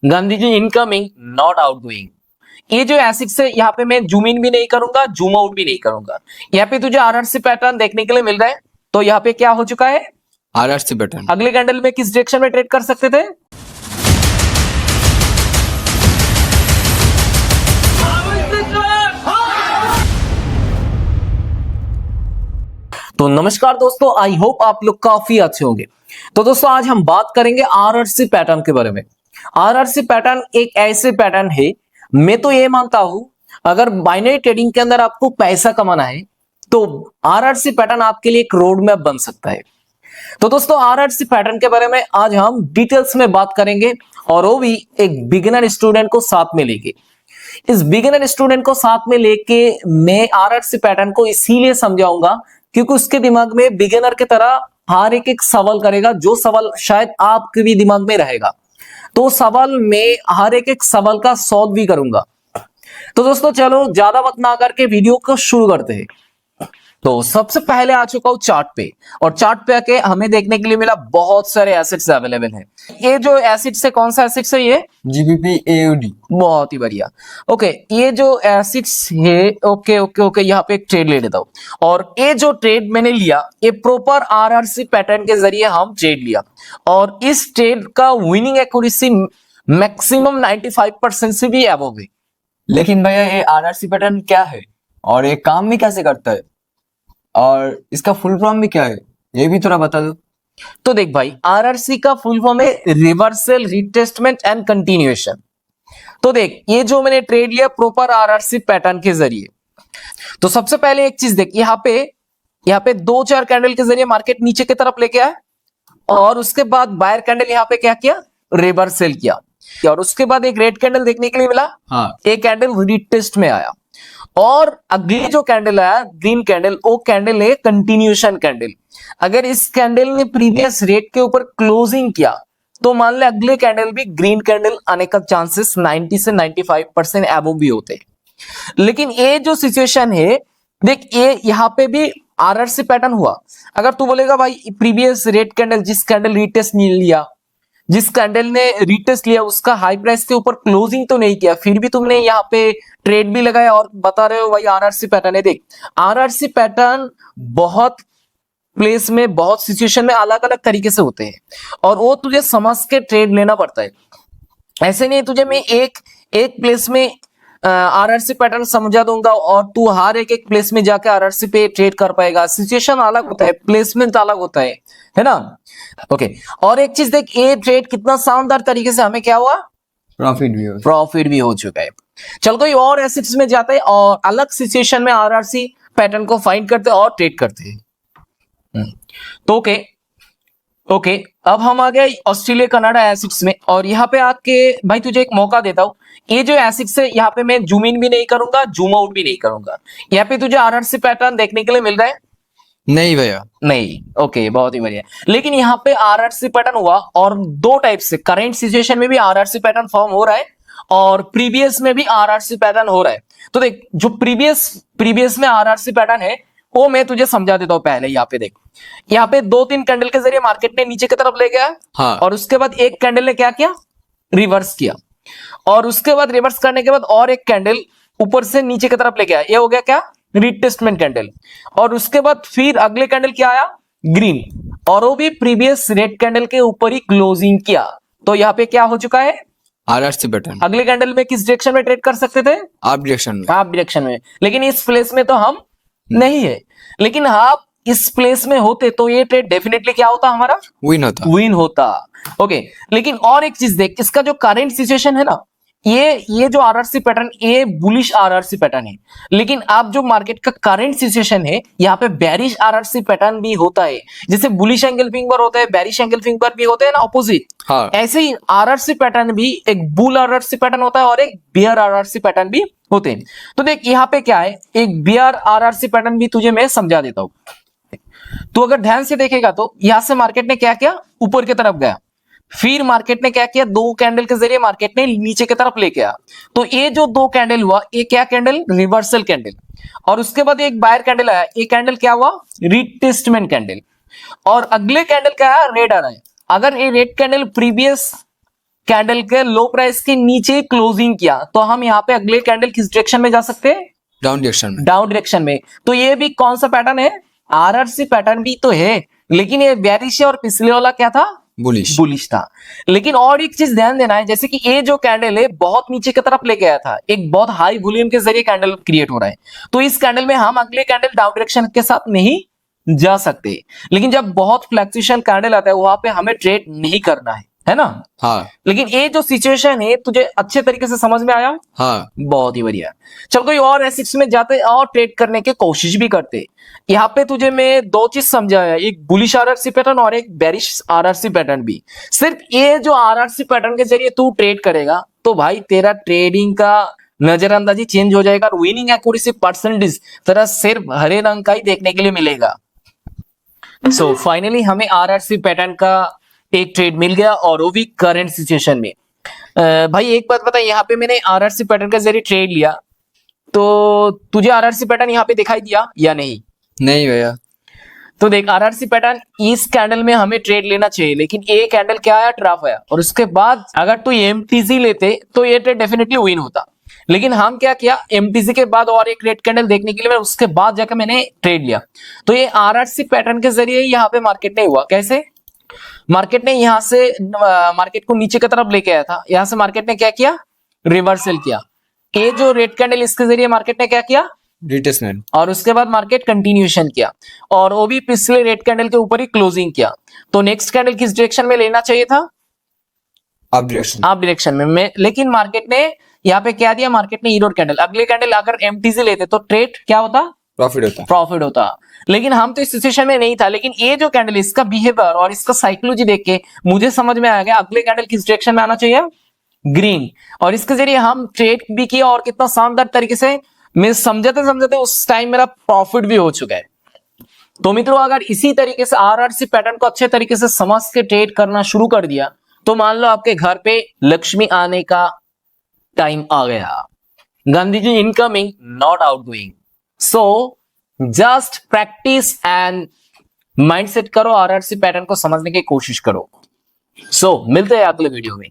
Gandhi ji incoming not outgoing. ये जो Asics है यहाँ पे मैं जूम इन भी नहीं करूंगा, जूम आउट भी नहीं करूंगा। यहाँ पे तुझे आरआरसी पैटर्न देखने के लिए मिल रहा है। तो यहाँ पे क्या हो चुका है, आरआरसी पैटर्न। अगले कैंडल में किस डायरेक्शन में ट्रेड कर सकते थे? तो नमस्कार दोस्तों, आई होप आप लोग काफी अच्छे होंगे। तो दोस्तों आज हम बात करेंगे आरआरसी पैटर्न के बारे में। आरआरसी पैटर्न एक ऐसे पैटर्न है, मैं तो ये मानता हूं अगर बाइनरी ट्रेडिंग के अंदर आपको पैसा कमाना है तो आरआरसी पैटर्न आपके लिए एक रोड मैप बन सकता है। तो दोस्तों आरआरसी पैटर्न के बारे में आज हम डिटेल्स में बात करेंगे, और वो भी एक बिगिनर स्टूडेंट को साथ में लेके। इस बिगिनर स्टूडेंट को साथ में लेके मैं आरआरसी पैटर्न को इसीलिए समझाऊंगा क्योंकि उसके दिमाग में बिगिनर की तरह हर एक सवाल करेगा, जो सवाल शायद आपके भी दिमाग में रहेगा। तो सवाल में हर एक सवाल का सॉल्व भी करूंगा। तो दोस्तों चलो ज्यादा वक्त ना करके वीडियो को शुरू करते हैं। तो सबसे पहले आ चुका हूं चार्ट पे, और चार्ट पे आके हमें देखने के लिए मिला बहुत सारे एसेट्स अवेलेबल हैं। ये जो एसेट्स है, कौन सा एसेट्स है? ये जीबीपी एयूडी। बहुत ही बढ़िया। ओके, ये जो एसेट्स है, ओके यहाँ पे एक ट्रेड ले लेता हूं। और ये जो ट्रेड मैंने लिया, ये प्रॉपर आरआरसी पैटर्न के जरिए हम ट्रेड लिया, और इस ट्रेड का विनिंग एक्यूरेसी मैक्सिमम 95% से भी अबव है। लेकिन भैया ये आरआरसी पैटर्न क्या है और ये काम भी कैसे करता है और इसका फुल फॉर्म भी क्या है, ये भी थोड़ा बता दो। तो देख भाई, आरआरसी का फुल फॉर्म है रिवर्सल, रिटेस्टमेंट एंड कंटिन्यूएशन। तो देख, ये जो मैंने ट्रेड लिया प्रॉपर आरआरसी पैटर्न के जरिए। तो सबसे पहले एक चीज देख, यहाँ पे 2-4 कैंडल के जरिए मार्केट नीचे की तरफ लेके आया, और उसके बाद बायर कैंडल यहाँ पे क्या किया, रिवर्सल किया, और उसके बाद एक रेड कैंडल देखने के लिए मिला। हाँ। एक कैंडल रिटेस्ट में आया, और अगली जो कैंडल आया ग्रीन कैंडल, वो कैंडल है कंटिन्यूएशन कैंडल। अगर इस कैंडल ने प्रीवियस रेट के ऊपर क्लोजिंग किया तो मान ले अगले कैंडल भी ग्रीन कैंडल आने का चांसेस 90 से 95% एबव भी होते हैं। लेकिन ये जो सिचुएशन है देख, ये यहाँ पे भी आरआरसी पैटर्न हुआ। अगर तू बोलेगा भाई प्रीवियस रेट कैंडल, जिस कैंडल रिटेस्ट नहीं लिया, जिस कैंडल ने रिटेस्ट लिया उसका हाई प्राइस के ऊपर क्लोजिंग तो नहीं किया, फिर भी तुमने यहाँ पे ट्रेड भी लगाया और बता रहे हो भाई आरआरसी पैटर्न है। देख, आरआरसी पैटर्न बहुत प्लेस में, बहुत सिचुएशन में अलग अलग तरीके से होते हैं, और वो तुझे समझ के ट्रेड लेना पड़ता है। ऐसे नहीं तुझे मैं एक प्लेस में आरआरसी पैटर्न समझा दूंगा और तू हर एक प्लेस में जाके आरआरसी पे ट्रेड कर पाएगा। सिचुएशन अलग होता है, प्लेसमेंट अलग होता है ना। ओके, और एक चीज देख, ये ट्रेड कितना शानदार तरीके से हमें क्या हुआ, प्रॉफिट भी हो चुका है। चल कोई और एसेट्स में जाते हैं और अलग सिचुएशन में आरआरसी पैटर्न को फाइंड करते हैं और ट्रेड करते हैं। तो ओके, अब हम आ गए ऑस्ट्रेलिया कनाडा एसिड्स में, और यहाँ पे आके भाई तुझे एक मौका देता हूँ। ये जो एसिड्स है यहाँ पे मैं जूम इन भी नहीं करूंगा, जूम आउट भी नहीं करूंगा। यहाँ पे तुझे आरआरसी पैटर्न देखने के लिए मिल रहा है? नहीं भैया, नहीं। ओके, बहुत ही बढ़िया। लेकिन यहाँ पे आरआरसी पैटर्न हुआ, और दो टाइप से, करेंट सिचुएशन में भी आरआरसी पैटर्न फॉर्म हो रहा है और प्रीवियस में भी आरआरसी पैटर्न हो रहा है। तो देख, जो प्रीवियस में आरआरसी पैटर्न है वो मैं तुझे समझा देता हूं। पहले यहाँ पे देख, यहाँ पे 2-3 कैंडल के जरिए मार्केट ने नीचे की तरफ ले गया। हाँ। और उसके बाद एक कैंडल ने क्या किया, रिवर्स किया, और उसके बाद रिवर्स करने के बाद और एक कैंडल ऊपर से नीचे की तरफ ले गया। ये हो गया क्या, रिटेस्टमेंट कैंडल। और उसके बाद फिर अगले कैंडल क्या आया, ग्रीन, और वो भी प्रीवियस रेड कैंडल के ऊपर ही क्लोजिंग किया। तो यहाँ पे क्या हो चुका है, आरआरसी पैटर्न। अगले कैंडल में किस डायरेक्शन में ट्रेड कर सकते थे, आप डायरेक्शन में। लेकिन इस प्लेस में तो हम नहीं है। लेकिन आप इस प्लेस में होते तो ये ट्रेड डेफिनेटली क्या होता, हमारा विन होता। ओके, लेकिन और एक चीज देख, इसका जो करंट सिचुएशन है ना, ये जो आरआरसी पैटर्न, ये बुलिश आरआरसी पैटर्न है। लेकिन आप जो मार्केट का करंट सिचुएशन है, यहाँ पे बेरिश आरआरसी पैटर्न भी होता है। जैसे बुलिश एंगल फिंगर होता है, बेरिश एंगल फिंगर भी होते हैं ना, ऑपोजिट। हाँ। ऐसे ही आरआरसी पैटर्न भी एक बुल आरआरसी पैटर्न होता है और एक बियर आरआरसी पैटर्न भी होते हैं। तो देख यहाँ पे क्या है, एक बियर आरआरसी पैटर्न भी तुझे मैं समझा देता हूं। तो अगर ध्यान से देखेगा तो यहां से मार्केट ने क्या किया, ऊपर की तरफ गया, फिर मार्केट ने क्या किया, 2 कैंडल के जरिए मार्केट ने नीचे की तरफ लेके आया। तो ये जो 2 कैंडल हुआ, ये क्या कैंडल, रिवर्सल कैंडल। और उसके बाद एक बायर कैंडल आया, ये कैंडल क्या हुआ, रिटेस्टमेंट कैंडल। और अगले कैंडल क्या है, रेड आ रहा है। अगर ये रेड कैंडल प्रीवियस कैंडल के लो प्राइस के नीचे क्लोजिंग किया तो हम यहाँ पे अगले कैंडल किस डायरेक्शन में जा सकते हैं? डाउन डायरेक्शन में। डाउन डायरेक्शन में। तो ये भी कौन सा पैटर्न है? आरआरसी पैटर्न भी तो है, लेकिन ये बेरिश है और पिछले वाला क्या था? बुलिश। बुलिश था। लेकिन और एक चीज ध्यान देना है, जैसे कि ये जो कैंडल है बहुत नीचे की तरफ लेके आया था, एक बहुत हाई वॉल्यूम के जरिए कैंडल क्रिएट हो रहा है, तो इस कैंडल में हम अगले कैंडल डाउन डायरेक्शन के साथ नहीं जा सकते। लेकिन जब बहुत फ्लैक्चुएशन कैंडल आता है वहां पे हमें ट्रेड नहीं करना है ना? हाँ लेकिन ये जो सिचुएशन है तुझे अच्छे तरीके से समझ में आया? हाँ। बहुत ही बढ़िया। चल कोई और एसेट्स में जाते और ट्रेड करने की कोशिश भी करते। यहाँ पे तुझे मैं दो चीज समझाया, एक बुलिश आरआरसी पैटर्न और एक बेरिश आरआरसी पैटर्न भी। सिर्फ ये जो आरआरसी पैटर्न के जरिए तू ट्रेड करेगा तो भाई तेरा ट्रेडिंग का नजरअंदाजी चेंज हो जाएगा और विनिंग एक्यूरेसी परसेंटेज तेरा सिर्फ हरे रंग का ही देखने के लिए मिलेगा। सो फाइनली हमें आरआरसी पैटर्न का एक ट्रेड मिल गया और वो भी करंट सिचुएशन में। भाई एक बात बता, यहाँ पे मैंने आरआरसी पैटर्न के जरिए ट्रेड लिया तो तुझे आरआरसी पैटर्न यहाँ पे दिखाई दिया या नहीं? नहीं भैया। तो देख आरआरसी पैटर्न इस कैंडल में हमें ट्रेड लेना चाहिए, लेकिन ये कैंडल क्या आया? ट्रफ आया। और उसके बाद अगर तू एमटीसी लेते तो ये ट्रेड डेफिनेटली विन होता। लेकिन हम क्या किया, एमटीसी के बाद और एक रेड कैंडल देखने के लिए उसके बाद जाकर मैंने ट्रेड लिया। तो ये आरआरसी पैटर्न के जरिए यहाँ पे मार्केट नहीं हुआ। कैसे? मार्केट ने यहां से मार्केट को नीचे की तरफ लेके आया था, यहां से मार्केट ने क्या किया? रिवर्सल किया। ये जो रेड कैंडल इसके जरिए मार्केट ने क्या किया? रिट्रेसमेंट। और उसके बाद मार्केट कंटिन्यूएशन किया और वो भी पिछले रेड कैंडल के ऊपर ही क्लोजिंग किया। तो नेक्स्ट कैंडल किस डायरेक्शन में लेना चाहिए था? Up direction. अप डायरेक्शन में। लेकिन मार्केट ने यहाँ पे क्या दिया? मार्केट ने इरोड कैंडल, अगले कैंडल अगर एमटीसी लेते तो ट्रेड क्या होता? प्रॉफिट होता। लेकिन हम तो इस सिचुएशन में नहीं था। लेकिन ये जो कैंडल इसका बिहेवियर और इसका साइकोलॉजी देख के मुझे समझ में आ गया अगले कैंडल किस डायरेक्शन में आना चाहिए? ग्रीन। और इसके जरिए हम ट्रेड भी किया और कितना शानदार तरीके से मैं समझते समझते उस टाइम मेरा प्रॉफिट भी हो चुका है। तो मित्रों अगर इसी तरीके से आरआरसी पैटर्न को अच्छे तरीके से समझ के ट्रेड करना शुरू कर दिया तो मान लो आपके घर पे लक्ष्मी आने का टाइम आ गया। Gandhi ji incoming not outgoing. So just practice and mindset करो, आरआरसी पैटर्न को समझने की कोशिश करो। सो मिलते हैं अगले वीडियो में।